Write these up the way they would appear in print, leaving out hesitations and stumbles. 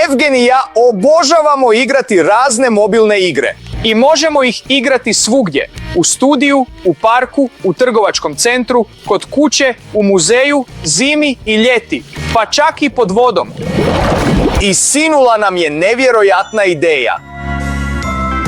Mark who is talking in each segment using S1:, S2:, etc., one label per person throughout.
S1: Evgen i ja obožavamo igrati razne mobilne igre.
S2: I možemo ih igrati svugdje. U studiju, u parku, u trgovačkom centru, kod kuće, u muzeju, zimi i ljeti. Pa čak i pod vodom.
S1: I sinula nam je nevjerojatna ideja.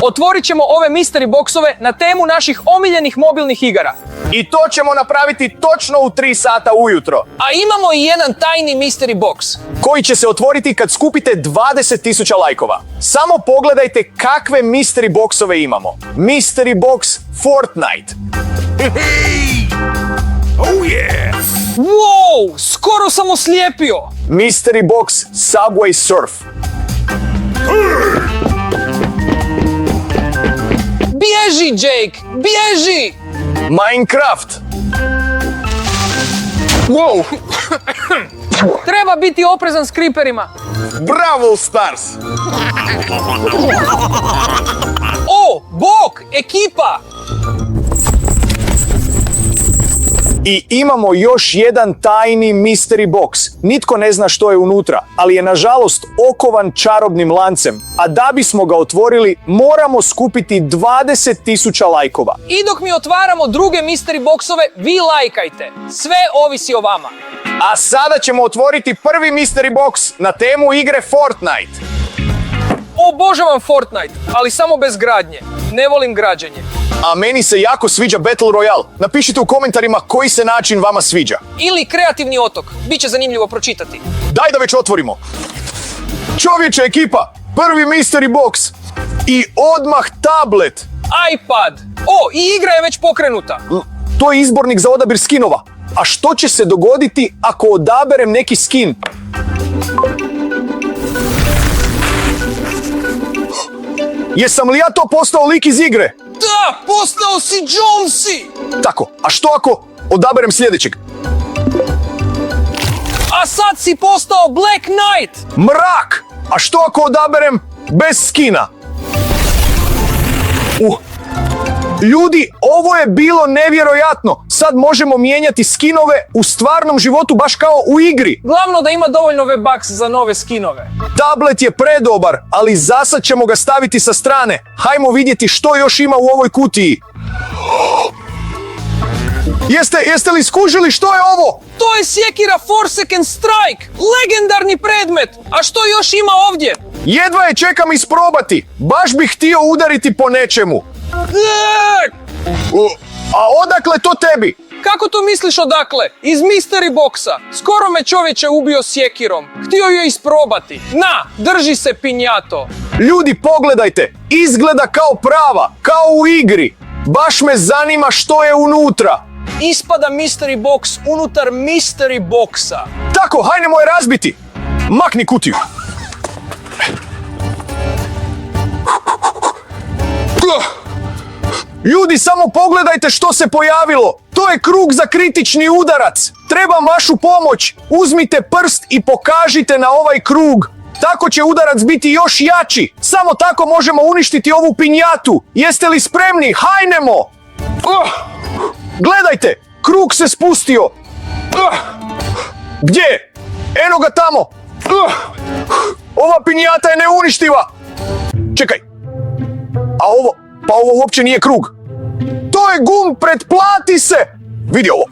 S2: Otvorit ćemo ove mystery boxove na temu naših omiljenih mobilnih igara.
S1: I to ćemo napraviti točno u 3 sata ujutro.
S2: A imamo i jedan tajni mystery box.
S1: Koji će se otvoriti kad skupite 20.000 lajkova. Samo pogledajte kakve mystery boxove imamo. Mystery box Fortnite.
S3: Oh yeah!
S2: Wow, skoro sam oslijepio.
S1: Mystery box Subway Surf.
S2: Bježi, Jake, bježi!
S1: Minecraft.
S2: Wow. Treba biti oprezan s creeperima.
S1: Brawl Stars.
S2: O, bok, ekipa!
S1: I imamo još jedan tajni mystery box. Nitko ne zna što je unutra, ali je nažalost okovan čarobnim lancem. A da bismo ga otvorili, moramo skupiti 20.000 lajkova.
S2: I dok mi otvaramo druge mystery boxove, vi lajkajte. Sve ovisi o vama.
S1: A sada ćemo otvoriti prvi mystery box na temu igre Fortnite.
S2: Obožavam Fortnite, ali samo bez gradnje. Ne volim građenje.
S1: A meni se jako sviđa Battle Royale. Napišite u komentarima koji se način vama sviđa.
S2: Ili kreativni otok. Biće zanimljivo pročitati.
S1: Daj da već otvorimo. Čovječe ekipa, prvi mystery box. I odmah tablet.
S2: iPad. O, i igra je već pokrenuta.
S1: To je izbornik za odabir skinova. A što će se dogoditi ako odaberem neki skin? Jesam li ja to postao lik iz igre?
S2: Da, postao si Jonesy!
S1: Tako, a što ako odaberem sljedećeg?
S2: A sad si postao Black Knight!
S1: Mrak! A što ako odaberem bez skina? Ljudi, ovo je bilo nevjerojatno. Sad možemo mijenjati skinove u stvarnom životu baš kao u igri.
S2: Glavno da ima dovoljno V-Bucks za nove skinove.
S1: Tablet je predobar, ali zasad ćemo ga staviti sa strane. Hajmo vidjeti što još ima u ovoj kutiji. Jeste li skužili što je ovo?
S2: To je sjekira Forsaken Strike! Legendarni predmet! A što još ima ovdje?
S1: Jedva je čekam isprobati. Baš bih htio udariti po nečemu. A odakle to tebi?
S2: Kako to misliš odakle? Iz mystery boxa. Skoro me čovječe ubio sjekirom. Htio je isprobati. Na, drži se pinjato.
S1: Ljudi, pogledajte. Izgleda kao prava, kao u igri. Baš me zanima što je unutra.
S2: Ispada mystery box unutar mystery boxa.
S1: Tako, hajnemo je razbiti. Makni kutiju. Ljudi, samo pogledajte što se pojavilo. To je krug za kritični udarac. Trebam vašu pomoć. Uzmite prst i pokažite na ovaj krug. Tako će udarac biti još jači. Samo tako možemo uništiti ovu pinjatu. Jeste li spremni? Hajnemo! Gledajte, krug se spustio. Gdje? Eno ga tamo. Ova pinjata je neuništiva. Čekaj. A ovo? Pa ovo uopće nije krug. To je gumb, pretplati se! Vidi ovo.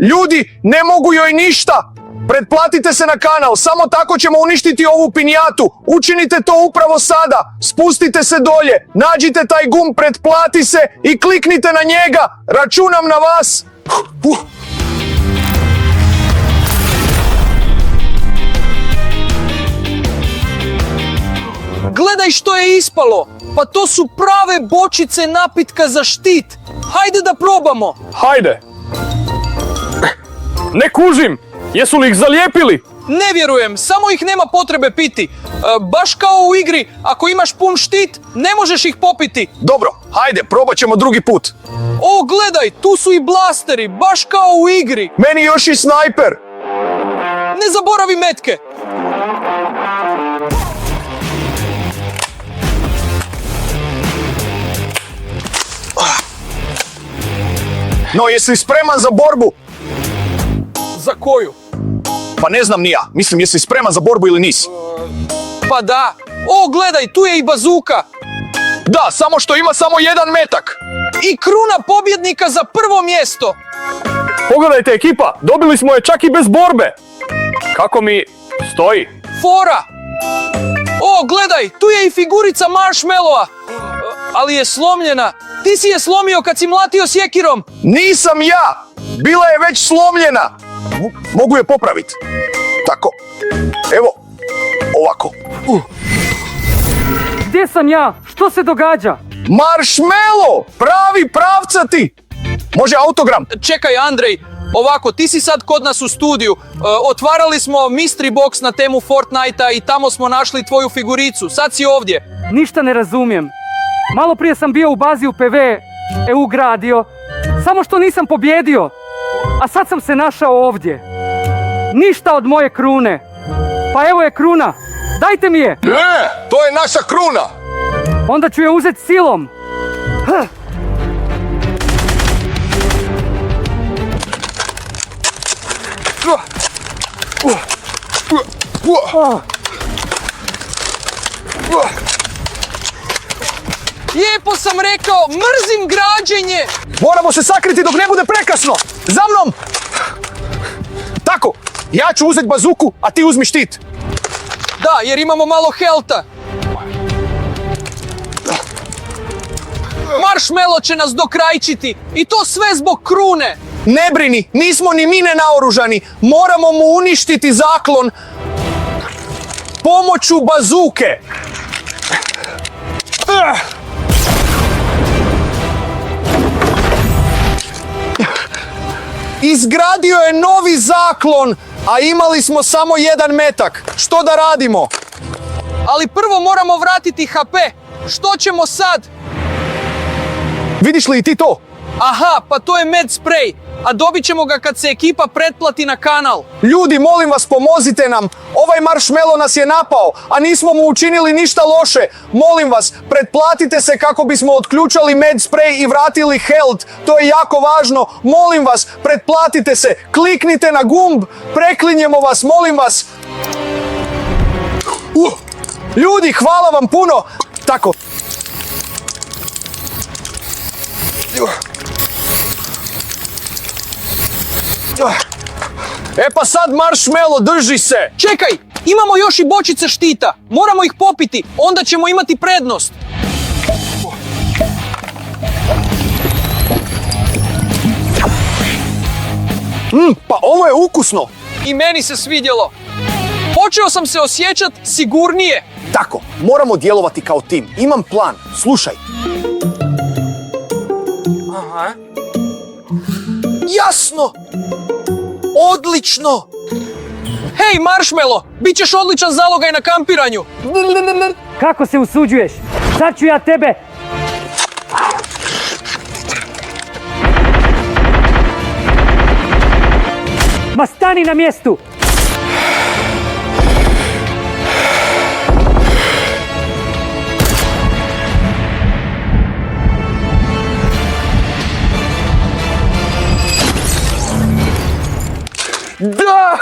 S1: Ljudi, ne mogu joj ništa. Pretplatite se na kanal, samo tako ćemo uništiti ovu pinjatu. Učinite to upravo sada. Spustite se dolje, nađite taj gumb, pretplati se i kliknite na njega. Računam na vas.
S2: Gledaj što je ispalo! Pa to su prave bočice napitka za štit! Hajde da probamo!
S4: Hajde! Ne kužim! Jesu li ih zalijepili?
S2: Ne vjerujem, samo ih nema potrebe piti. Baš kao u igri, ako imaš pun štit, ne možeš ih popiti.
S1: Dobro, hajde, probat ćemo drugi put.
S2: O, gledaj, tu su i blasteri, baš kao u igri.
S1: Meni još i snajper.
S2: Ne zaboravi metke.
S1: No, jesi spreman za borbu?
S2: Za koju?
S1: Pa ne znam ni ja. Mislim, jesi spreman za borbu ili nisi?
S2: Pa da. O, gledaj, tu je i bazuka.
S1: Da, samo što ima samo jedan metak.
S2: I kruna pobjednika za prvo mjesto.
S4: Pogledajte ekipa, dobili smo je čak i bez borbe. Kako mi stoji?
S2: Fora. O, gledaj, tu je i figurica Marshmallowa. Ali je slomljena. Ti si je slomio kad si mlatio sjekirom.
S1: Nisam ja! Bila je već slomljena. Mogu je popraviti. Tako. Evo. Ovako.
S3: Gdje sam ja? Što se događa?
S1: Marshmallow! Pravi pravcati! Može autogram?
S2: Čekaj, Andrej. Ovako, ti si sad kod nas u studiju. Otvarali smo mystery box na temu Fortnite-a i tamo smo našli tvoju figuricu. Sad si ovdje.
S3: Ništa ne razumijem. Malo prije sam bio u bazi u PV EU gradio, samo što nisam pobjedio. A sad sam se našao ovdje. Ništa od moje krune. Pa evo je kruna. Dajte mi je.
S1: Ne, to je naša kruna.
S3: Onda ću je uzeti silom.
S2: Lijepo sam rekao, mrzim građenje.
S1: Moramo se sakriti dok ne bude prekasno. Za mnom! Tako, ja ću uzeti bazuku, a ti uzmi štit.
S2: Da, jer imamo malo helta. Marshmallow će nas dokrajčiti. I to sve zbog krune.
S1: Ne brini, nismo ni mi nenaoružani. Moramo mu uništiti zaklon pomoću bazuke. Izgradio je novi zaklon, a imali smo samo jedan metak. Što da radimo?
S2: Ali prvo moramo vratiti HP. Što ćemo sad?
S1: Vidiš li i ti to?
S2: Aha, pa to je med spray. A dobit ćemo ga kad se ekipa pretplati na kanal.
S1: Ljudi, molim vas, pomozite nam. Ovaj Marshmallow nas je napao, a nismo mu učinili ništa loše. Molim vas, pretplatite se kako bismo otključali med spray i vratili health. To je jako važno. Molim vas, pretplatite se. Kliknite na gumb. Preklinjemo vas, molim vas. Ljudi, hvala vam puno. Tako. E pa sad Marshmallow, drži se!
S2: Čekaj, imamo još i bočice štita. Moramo ih popiti, onda ćemo imati prednost.
S1: Pa ovo je ukusno!
S2: I meni se svidjelo. Počeo sam se osjećat sigurnije.
S1: Tako, moramo djelovati kao tim. Imam plan, slušaj.
S2: Aha.
S1: Jasno! Odlično!
S2: Hej, Marshmallow, bit ćeš odličan zalogaj na kampiranju.
S3: Kako se usuđuješ? Sad ću ja tebe. Ma stani na mjestu!
S1: Da!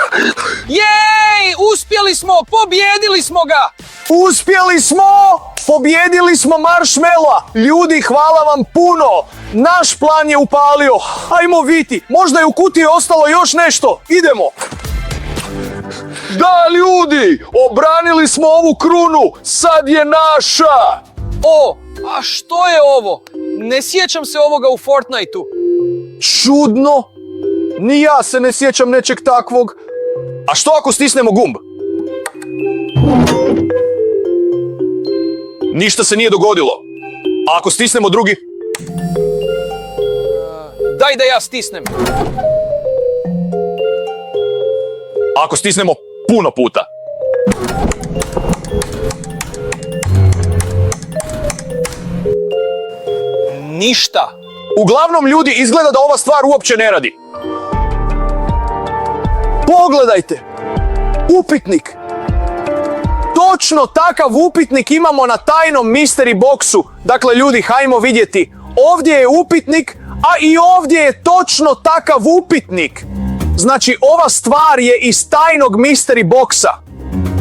S2: Jej, uspjeli smo, pobjedili smo ga.
S1: Uspjeli smo! Pobjedili smo Marshmallowa! Ljudi, hvala vam puno! Naš plan je upalio! Ajmo viti, možda je u kutiji ostalo još nešto! Idemo! Da, ljudi! Obranili smo ovu krunu! Sad je naša!
S2: O, a što je ovo? Ne sjećam se ovoga u Fortniteu.
S1: Čudno! Ni ja se ne sjećam nečeg takvog. A što ako stisnemo gumb? Ništa se nije dogodilo. A ako stisnemo drugi?
S2: Daj da ja stisnem.
S1: A ako stisnemo puno puta?
S2: Ništa.
S1: Uglavnom, ljudi, izgleda da ova stvar uopće ne radi. Pogledajte! Upitnik! Točno takav upitnik imamo na tajnom mystery boxu. Dakle, ljudi, hajmo vidjeti. Ovdje je upitnik, a i ovdje je točno takav upitnik. Znači, ova stvar je iz tajnog mystery boxa.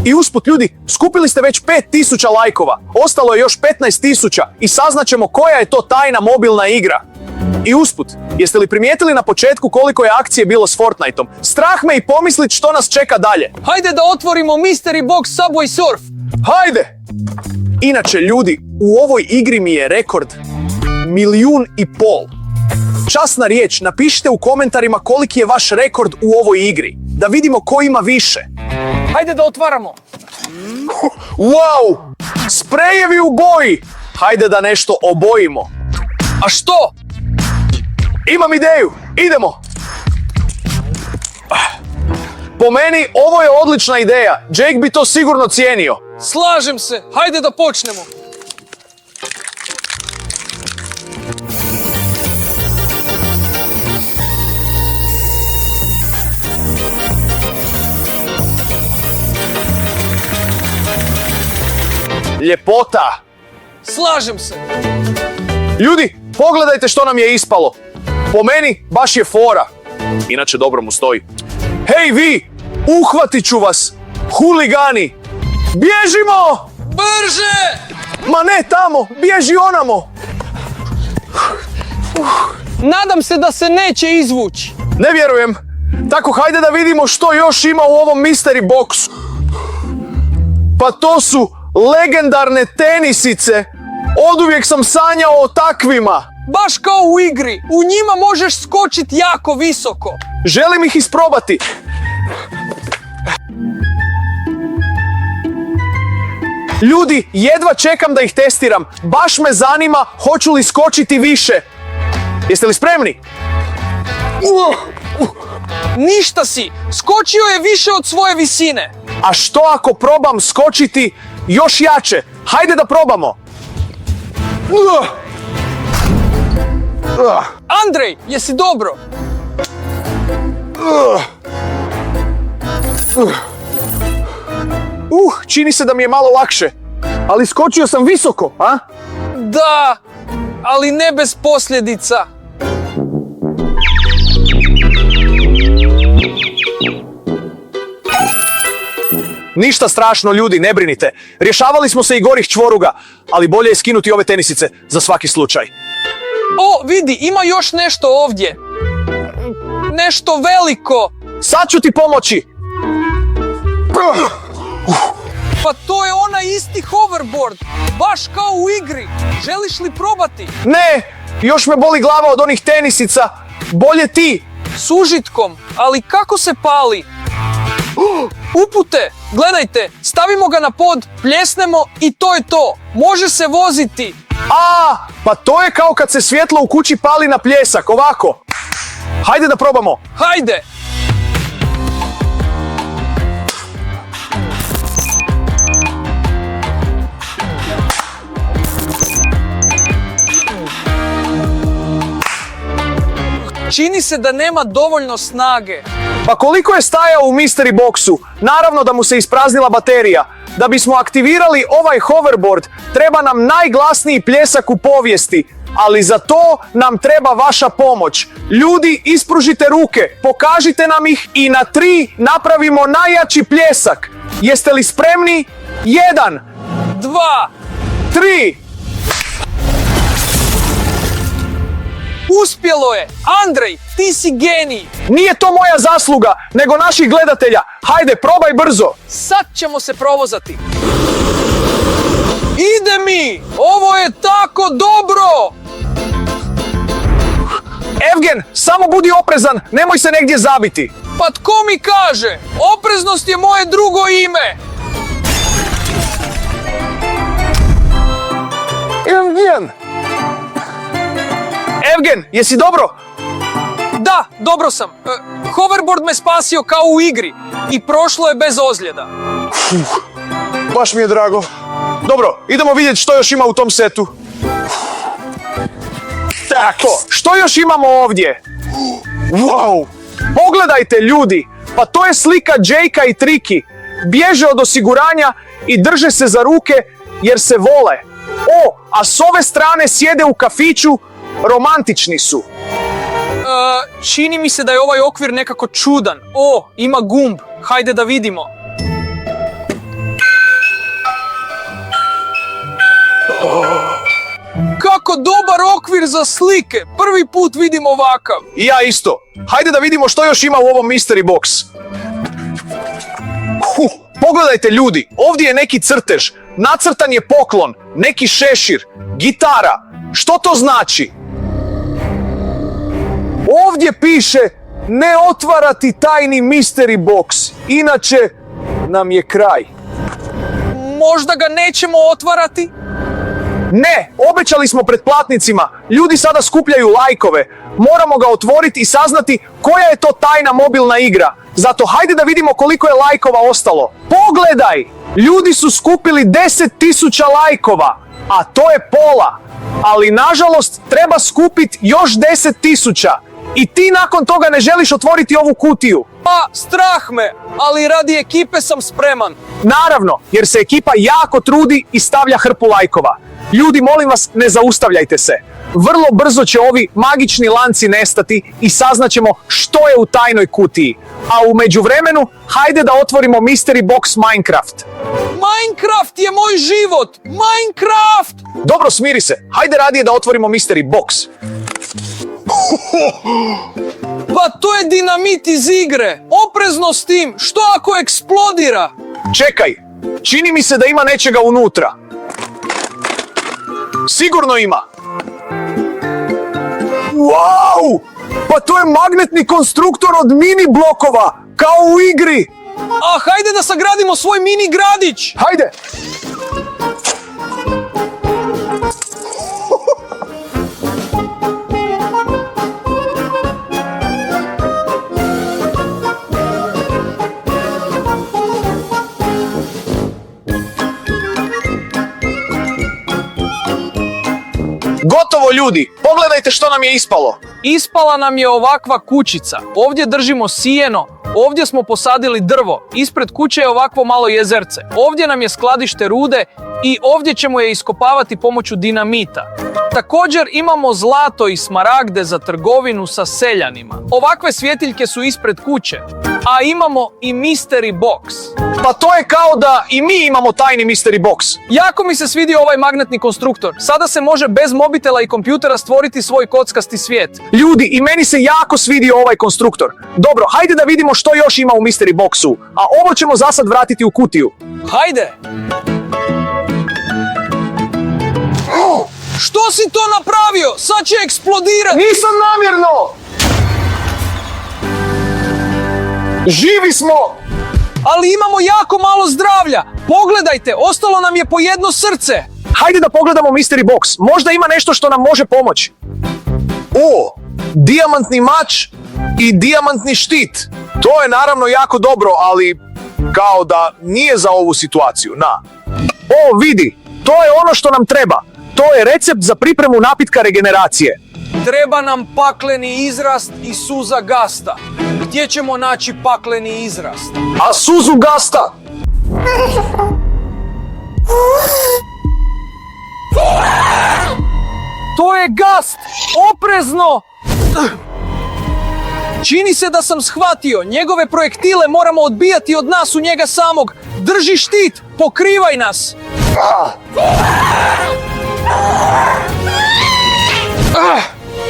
S1: I usput, ljudi, skupili ste već 5000 lajkova. Ostalo je još 15.000 i saznaćemo koja je to tajna mobilna igra. I usput, jeste li primijetili na početku koliko je akcije bilo s Fortniteom? Strah me i pomislit što nas čeka dalje.
S5: Hajde da otvorimo Mystery Box Subway Surf.
S1: Hajde! Inače, ljudi, u ovoj igri mi je rekord 1,5 milijuna. Časna riječ, napišite u komentarima koliki je vaš rekord u ovoj igri. Da vidimo ko ima više.
S5: Hajde da otvaramo.
S1: Wow! Sprejevi u boji! Hajde da nešto obojimo.
S5: A što?
S1: Imam ideju, idemo! Po meni, ovo je odlična ideja. Jake bi to sigurno cijenio.
S5: Slažem se. Hajde da počnemo.
S1: Ljepota!
S5: Slažem se.
S1: Ljudi, pogledajte što nam je ispalo. Po meni, baš je fora. Inače, dobro mu stoji. Hej vi, uhvatit ću vas, huligani! Bježimo!
S5: Brže!
S1: Ma ne tamo, bježi onamo!
S5: Nadam se da se neće izvući.
S1: Ne vjerujem. Tako, hajde da vidimo što još ima u ovom mystery boxu. Pa to su legendarne tenisice. Oduvijek sam sanjao o takvima.
S5: Baš kao u igri. U njima možeš skočiti jako visoko.
S1: Želim ih isprobati. Ljudi, jedva čekam da ih testiram. Baš me zanima hoću li skočiti više. Jeste li spremni?
S5: Ništa si. Skočio je više od svoje visine.
S1: A što ako probam skočiti još jače? Hajde da probamo.
S5: Andrej, jesi dobro?
S1: Čini se da mi je malo lakše. Ali skočio sam visoko, a?
S5: Da, ali ne bez posljedica.
S1: Ništa strašno, ljudi, ne brinite. Rješavali smo se i gorih čvoruga, ali bolje je skinuti ove tenisice za svaki slučaj.
S5: O, vidi, ima još nešto ovdje. Nešto veliko.
S1: Sad ću ti pomoći.
S5: Pa to je onaj isti hoverboard. Baš kao u igri. Želiš li probati?
S1: Ne, još me boli glava od onih tenisica. Bolje ti.
S5: S užitkom, ali kako se pali? Upute, gledajte, stavimo ga na pod, pljesnemo i to je to. Može se voziti.
S1: Pa to je kao kad se svjetlo u kući pali na pljesak, ovako. Hajde da probamo.
S5: Hajde! Čini se da nema dovoljno snage.
S1: Pa koliko je stajao u mystery boxu? Naravno da mu se ispraznila baterija. Da bismo aktivirali ovaj hoverboard, treba nam najglasniji pljesak u povijesti. Ali za to nam treba vaša pomoć. Ljudi, ispružite ruke, pokažite nam ih i na 3 napravimo najjači pljesak. Jeste li spremni? 1,
S5: 2.
S1: 3.
S5: Uspjelo je! Andrej, ti si genij!
S1: Nije to moja zasluga, nego naših gledatelja. Hajde, probaj brzo.
S5: Sad ćemo se provozati. Ide mi! Ovo je tako dobro!
S1: Evgen, samo budi oprezan, nemoj se negdje zabiti.
S5: Pa tko mi kaže? Opreznost je moje drugo ime!
S1: Evgen, jesi dobro?
S5: Da, dobro sam. Hoverboard me spasio kao u igri i prošlo je bez ozljeda.
S1: Baš mi je drago. Dobro, idemo vidjeti što još ima u tom setu. Tako, što još imamo ovdje? Wow! Pogledajte, ljudi! Pa to je slika Jakea i Triki. Bježe od osiguranja i drže se za ruke jer se vole. O, a s ove strane sjede u kafiću, romantični su.
S5: Čini mi se da je ovaj okvir nekako čudan. O, ima gumb. Hajde da vidimo. Kako dobar okvir za slike. Prvi put vidim ovakav.
S1: I ja isto. Hajde da vidimo što još ima u ovom mystery box. Pogledajte ljudi, ovdje je neki crtež, nacrtan je poklon, neki šešir, gitara. Što to znači? Ovdje piše ne otvarati tajni mystery box, inače nam je kraj.
S5: Možda ga nećemo otvarati?
S1: Ne, obećali smo pretplatnicima, ljudi sada skupljaju lajkove, moramo ga otvoriti i saznati koja je to tajna mobilna igra. Zato hajde da vidimo koliko je lajkova ostalo. Pogledaj, ljudi su skupili 10.000 lajkova, a to je pola. Ali nažalost treba skupiti još 10.000 i ti nakon toga ne želiš otvoriti ovu kutiju.
S5: Pa, strah me, ali radi ekipe sam spreman.
S1: Naravno, jer se ekipa jako trudi i stavlja hrpu lajkova. Ljudi, molim vas, ne zaustavljajte se. Vrlo brzo će ovi magični lanci nestati i saznaćemo što je u tajnoj kutiji. A u međuvremenu, hajde da otvorimo mystery box Minecraft.
S5: Minecraft je moj život! Minecraft!
S1: Dobro, smiri se. Hajde radije da otvorimo mystery box.
S5: Pa to je dinamit iz igre. Oprezno s tim. Što ako eksplodira?
S1: Čekaj, čini mi se da ima nečega unutra. Sigurno ima. Wow! Pa to je magnetni konstruktor od mini blokova, kao u igri.
S5: A hajde da sagradimo svoj mini gradić.
S1: Hajde! Gotovo ljudi, pogledajte što nam je ispalo.
S5: Ispala nam je ovakva kućica. Ovdje držimo sijeno. Ovdje smo posadili drvo. Ispred kuće je ovakvo malo jezerce. Ovdje nam je skladište rude i ovdje ćemo je iskopavati pomoću dinamita. Također imamo zlato i smaragde za trgovinu sa seljanima. Ovakve svjetiljke su ispred kuće. A imamo i mystery box.
S1: Pa to je kao da i mi imamo tajni mystery box.
S5: Jako mi se svidio ovaj magnetni konstruktor. Sada se može bez mobitela i kompjutera stvoriti svoj kockasti svijet.
S1: Ljudi, i meni se jako svidio ovaj konstruktor. Dobro, hajde da vidimo što još ima u mystery boxu. A ovo ćemo za sad vratiti u kutiju.
S5: Hajde! Što si to napravio? Sad će eksplodirati!
S1: Nisam namjerno! Živi smo!
S5: Ali imamo jako malo zdravlja! Pogledajte, ostalo nam je po jedno srce!
S1: Hajde da pogledamo mystery box. Možda ima nešto što nam može pomoći. O, dijamantni mač i dijamantni štit. To je naravno jako dobro, ali kao da nije za ovu situaciju, na. O, vidi, to je ono što nam treba. To je recept za pripremu napitka regeneracije.
S5: Treba nam pakleni izrast i suza gasta. Gdje ćemo naći pakleni izrast?
S1: A suzu gasta?
S5: To je gast! Oprezno! Čini se da sam shvatio. Njegove projektile moramo odbijati od nas u njega samog. Drži štit! Pokrivaj nas!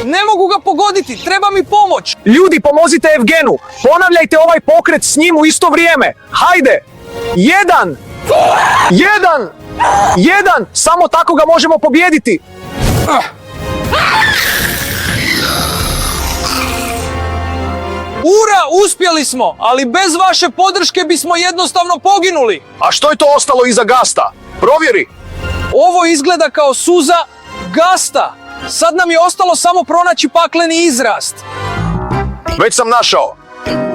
S5: Ne mogu ga pogoditi, treba mi pomoć.
S1: Ljudi, pomozite Evgenu. Ponavljajte ovaj pokret s njim u isto vrijeme. Hajde. 1. 1. 1. Samo tako ga možemo pobijediti.
S5: Ura, uspjeli smo, ali bez vaše podrške bismo jednostavno poginuli.
S1: A što je to ostalo iza gasta? Provjeri.
S5: Ovo izgleda kao suza gasta. Sad nam je ostalo samo pronaći pakleni izrast.
S1: Već sam našao.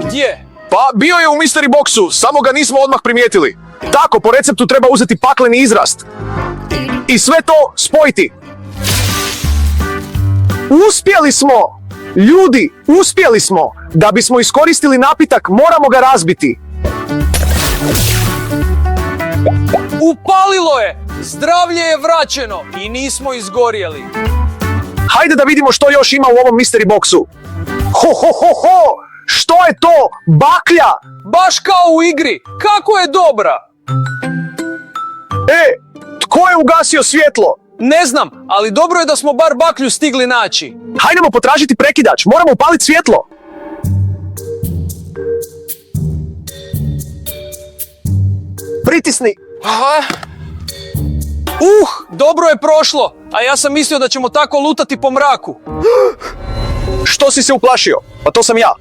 S5: Gdje?
S1: Pa bio je u mystery boxu, samo ga nismo odmah primijetili. Tako, po receptu treba uzeti pakleni izrast. I sve to spojiti. Uspjeli smo! Ljudi, uspjeli smo! Da bismo iskoristili napitak, moramo ga razbiti.
S5: Upalilo je! Zdravlje je vraćeno i nismo izgorjeli.
S1: Hajde da vidimo što još ima u ovom mystery boxu. Ho, ho, ho, ho! Što je to? Baklja!
S5: Baš kao u igri. Kako je dobra?
S1: Tko je ugasio svjetlo?
S5: Ne znam, ali dobro je da smo bar baklju stigli naći.
S1: Hajdemo potražiti prekidač, moramo upaliti svjetlo. Pritisni.
S5: Dobro je prošlo, a ja sam mislio da ćemo tako lutati po mraku.
S1: Što si se uplašio? Pa to sam ja.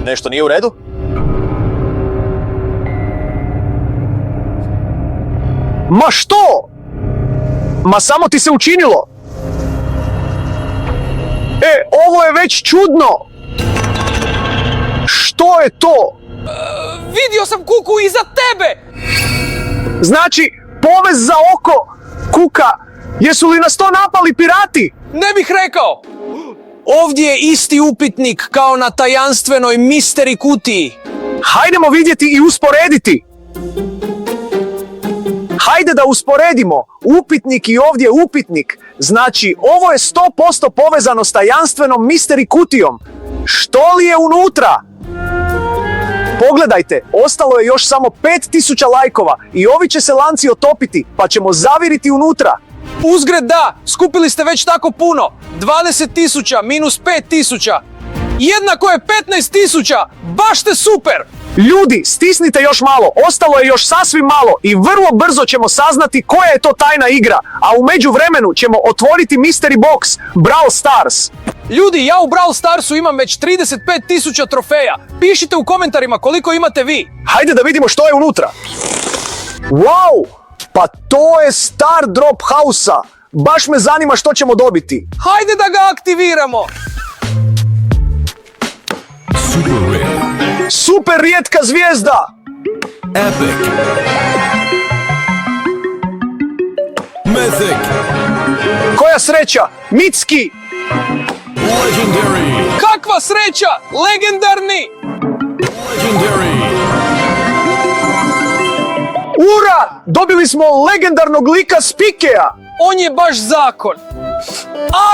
S1: Nešto nije u redu? Ma što? Ma samo ti se učinilo. Ovo je već čudno. Što je to?
S5: Vidio sam kuku iza tebe!
S1: Znači, povez za oko, kuka. Jesu li nas to napali pirati?
S5: Ne bih rekao! Ovdje je isti upitnik kao na tajanstvenoj misteri kutiji.
S1: Hajdemo vidjeti i usporediti. Hajde da usporedimo. Upitnik i ovdje upitnik. Znači, ovo je 100% povezano s tajanstvenom misteri kutijom. Što li je unutra? Pogledajte, ostalo je još samo 5000 lajkova i ovi će se lanci otopiti, pa ćemo zaviriti unutra.
S5: Uzgred da, skupili ste već tako puno. 20.000 minus 5.000. Jednako je 15.000. Baš ste super!
S1: Ljudi, stisnite još malo, ostalo je još sasvim malo i vrlo brzo ćemo saznati koja je to tajna igra, a u međuvremenu ćemo otvoriti Mystery Box Brawl Stars.
S5: Ljudi, ja u Brawl Starsu imam već 35.000 trofeja. Pišite u komentarima koliko imate vi.
S1: Hajde da vidimo što je unutra. Wow, pa to je Star Drop House-a. Baš me zanima što ćemo dobiti.
S5: Hajde da ga aktiviramo.
S6: Super rare.
S1: Super rijetka zvijezda.
S6: Epic. Mythic.
S1: Koja sreća, mitski.
S6: Legendary.
S5: Kakva sreća! Legendarni!
S6: Legendary.
S1: Ura, dobili smo legendarnog lika Spikeja.
S5: On je baš zakon.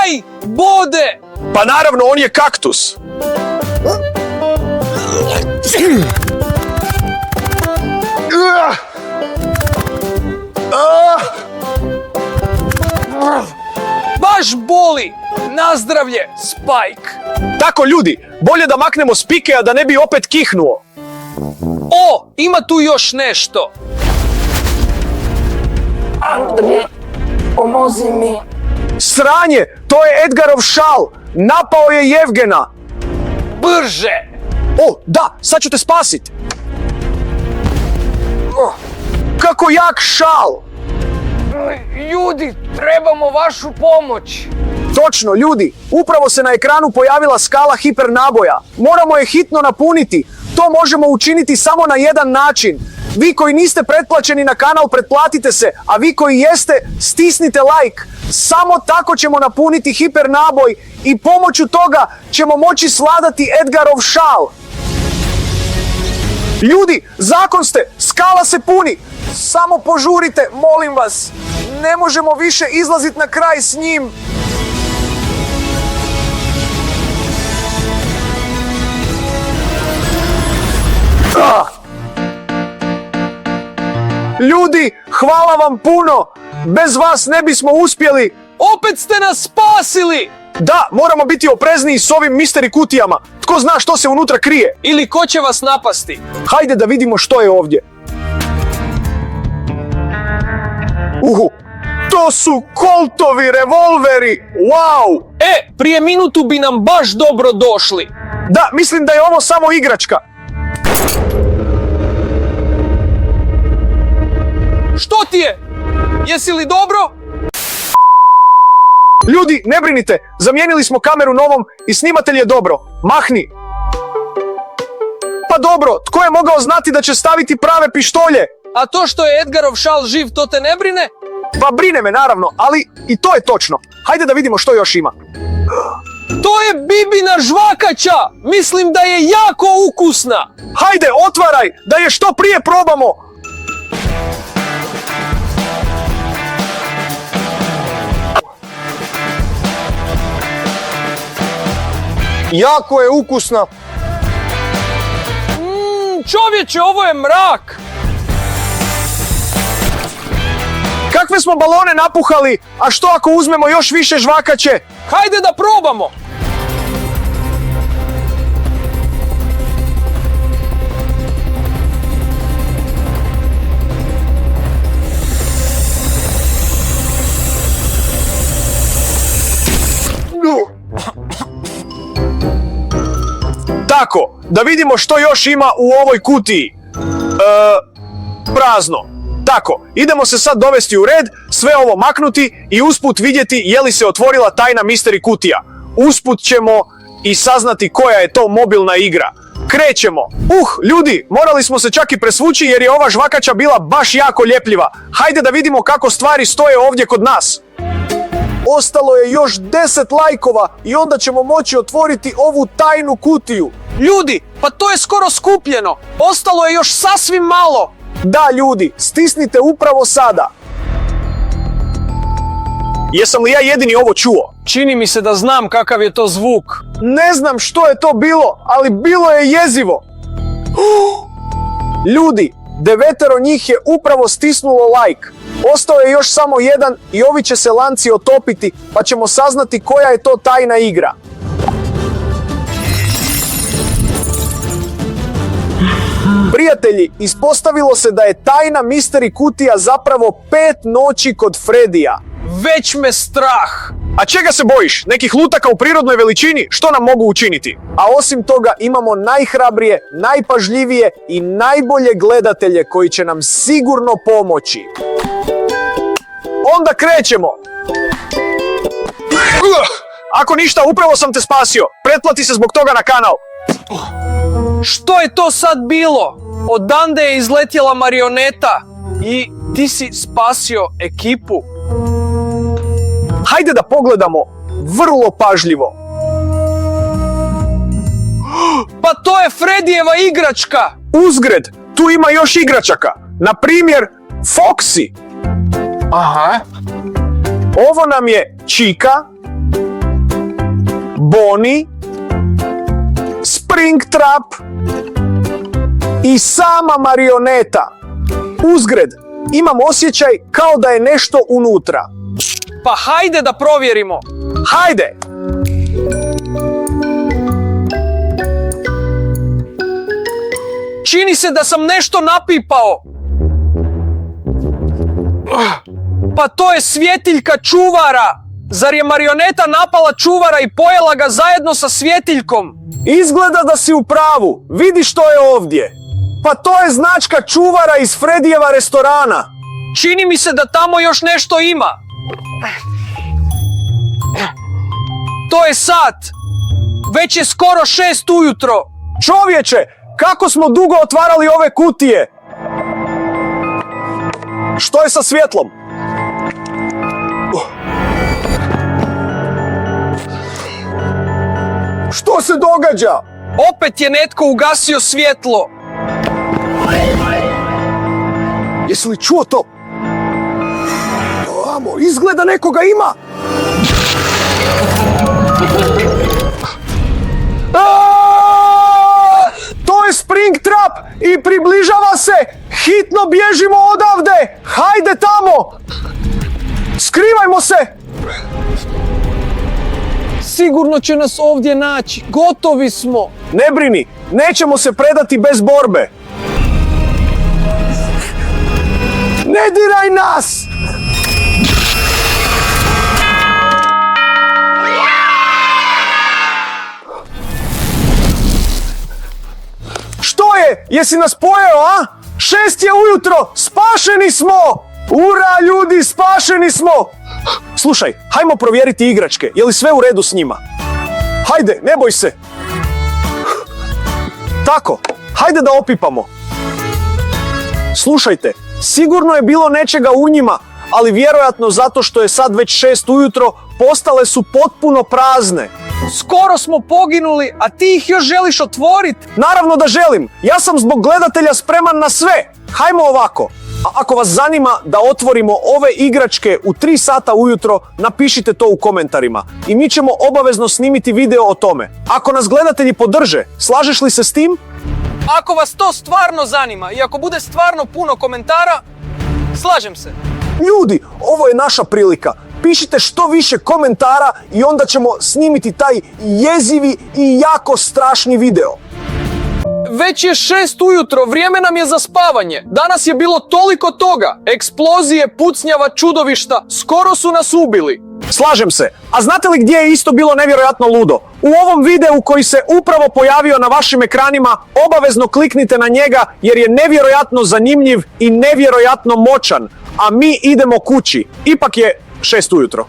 S5: Aj, bode!
S1: Pa naravno, on je kaktus.
S5: Baš boli! Nazdravlje, Spike!
S1: Tako ljudi, bolje da maknemo Spikeja da ne bi opet kihnuo.
S5: O, ima tu još nešto.
S7: Andrije, pomozi mi.
S1: Sranje, to je Edgarov šal. Napao je Jevgena.
S5: Brže!
S1: O, da, sad ću te spasit. Kako jak šal.
S5: Ljudi, trebamo vašu pomoć.
S1: Točno, ljudi, upravo se na ekranu pojavila skala hipernaboja. Moramo je hitno napuniti. To možemo učiniti samo na jedan način. Vi koji niste pretplaćeni na kanal, pretplatite se, a vi koji jeste, stisnite like. Samo tako ćemo napuniti hipernaboj i pomoću toga ćemo moći sladati Edgarov šal. Ljudi, zakon ste, skala se puni. Samo požurite, molim vas. Ne možemo više izlaziti na kraj s njim. Ljudi, hvala vam puno. Bez vas ne bismo uspjeli.
S5: Opet ste nas spasili!
S1: Da, moramo biti oprezniji s ovim misteri kutijama. Tko zna što se unutra krije?
S5: Ili ko će vas napasti?
S1: Hajde da vidimo što je ovdje. To su Coltovi revolveri. Wow!
S5: Prije minutu bi nam baš dobro došli.
S1: Da, mislim da je ovo samo igračka.
S5: Što ti je? Jesi li dobro?
S1: Ljudi, ne brinite, zamijenili smo kameru novom i snimatelj je dobro. Mahni. Pa dobro, tko je mogao znati da će staviti prave pištolje?
S5: A to što je Edgarov šal živ, to te ne brine?
S1: Pa brine me naravno, ali i to je točno. Hajde da vidimo što još ima.
S5: To je Bibina žvakača! Mislim da je jako ukusna!
S1: Hajde, otvaraj, da je što prije probamo. Jako je ukusna.
S5: Čovječe, ovo je mrak!
S1: Kakve smo balone napuhali, a što ako uzmemo još više žvakaće?
S5: Hajde da probamo!
S1: Tako, da vidimo što još ima u ovoj kutiji. Prazno. Tako, idemo se sad dovesti u red, sve ovo maknuti i usput vidjeti je li se otvorila tajna mystery kutija. Usput ćemo i saznati koja je to mobilna igra. Krećemo. Ljudi, morali smo se čak i presvući jer je ova žvakača bila baš jako ljepljiva. Hajde da vidimo kako stvari stoje ovdje kod nas. Ostalo je još 10 lajkova i onda ćemo moći otvoriti ovu tajnu kutiju.
S5: Ljudi, pa to je skoro skupljeno! Ostalo je još sasvim malo!
S1: Da, ljudi, stisnite upravo sada. Jesam li ja jedini ovo čuo?
S5: Čini mi se da znam kakav je to zvuk.
S1: Ne znam što je to bilo, ali bilo je jezivo. Ljudi, 9 njih je upravo stisnulo like. Ostao je još samo jedan i ovi će se lanci otopiti, pa ćemo saznati koja je to tajna igra. Prijatelji, ispostavilo se da je tajna mystery kutija zapravo 5 noći kod Fredija.
S5: Već me strah!
S1: A čega se bojiš? Nekih lutaka u prirodnoj veličini? Što nam mogu učiniti? A osim toga imamo najhrabrije, najpažljivije i najbolje gledatelje koji će nam sigurno pomoći. Onda krećemo! Ako ništa, upravo sam te spasio. Pretplati se zbog toga na kanal.
S5: Što je to sad bilo? Odande je izletjela marioneta i ti si spasio ekipu.
S1: Hajde da pogledamo vrlo pažljivo.
S5: Pa to je Fredijeva igračka!
S1: Uzgred, tu ima još igračaka. Na primjer, Foxy.
S2: Aha.
S1: Ovo nam je Chica, Bonnie, Springtrap i sama marioneta. Uzgred, imam osjećaj kao da je nešto unutra.
S5: Pa hajde da provjerimo!
S1: Hajde!
S5: Čini se da sam nešto napipao. Pa to je svjetiljka čuvara! Zar je marioneta napala čuvara i pojela ga zajedno sa svjetiljkom?
S1: Izgleda da si u pravu. Vidi što je ovdje. Pa to je značka čuvara iz Fredijeva restorana.
S5: Čini mi se da tamo još nešto ima. To je sat. Već je skoro 6 ujutro.
S1: Čovječe, kako smo dugo otvarali ove kutije? Što je sa svjetlom? Što se događa?
S5: Opet je netko ugasio svjetlo.
S1: Jesi li čuo to? Amo, izgleda nekoga ima. To je Springtrap i približava se. Hitno bježimo odavde. Hajde tamo. Skrivajmo se.
S5: Sigurno će nas ovdje naći. Gotovi smo.
S1: Ne brini, nećemo se predati bez borbe. Ne diraj nas! Što je? Jesi nas pojeo, a? 6 je ujutro, spašeni smo! Ura, ljudi, spašeni smo! Slušaj, hajmo provjeriti igračke, je li sve u redu s njima? Hajde, ne boj se! Tako, hajde da opipamo. Slušajte, sigurno je bilo nečega u njima, ali vjerojatno zato što je sad već 6 ujutro, postale su potpuno prazne.
S5: Skoro smo poginuli, a ti ih još želiš otvoriti?
S1: Naravno da želim, ja sam zbog gledatelja spreman na sve. Hajmo ovako, A ako vas zanima da otvorimo ove igračke u 3 sata ujutro, napišite to u komentarima i mi ćemo obavezno snimiti video o tome. Ako nas gledatelji podrže, slažeš li se s tim?
S5: Ako vas to stvarno zanima i ako bude stvarno puno komentara, slažem se.
S1: Ljudi, ovo je naša prilika. Pišite što više komentara i onda ćemo snimiti taj jezivi i jako strašni video.
S5: Već je 6 ujutro, vrijeme nam je za spavanje. Danas je bilo toliko toga. Eksplozije, pucnjava, čudovišta, skoro su nas ubili.
S1: Slažem se. A znate li gdje je isto bilo nevjerojatno ludo? U ovom videu koji se upravo pojavio na vašim ekranima, obavezno kliknite na njega jer je nevjerojatno zanimljiv i nevjerojatno moćan. A mi idemo kući. Ipak je 6 ujutro.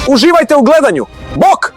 S1: Uživajte u gledanju. Bok!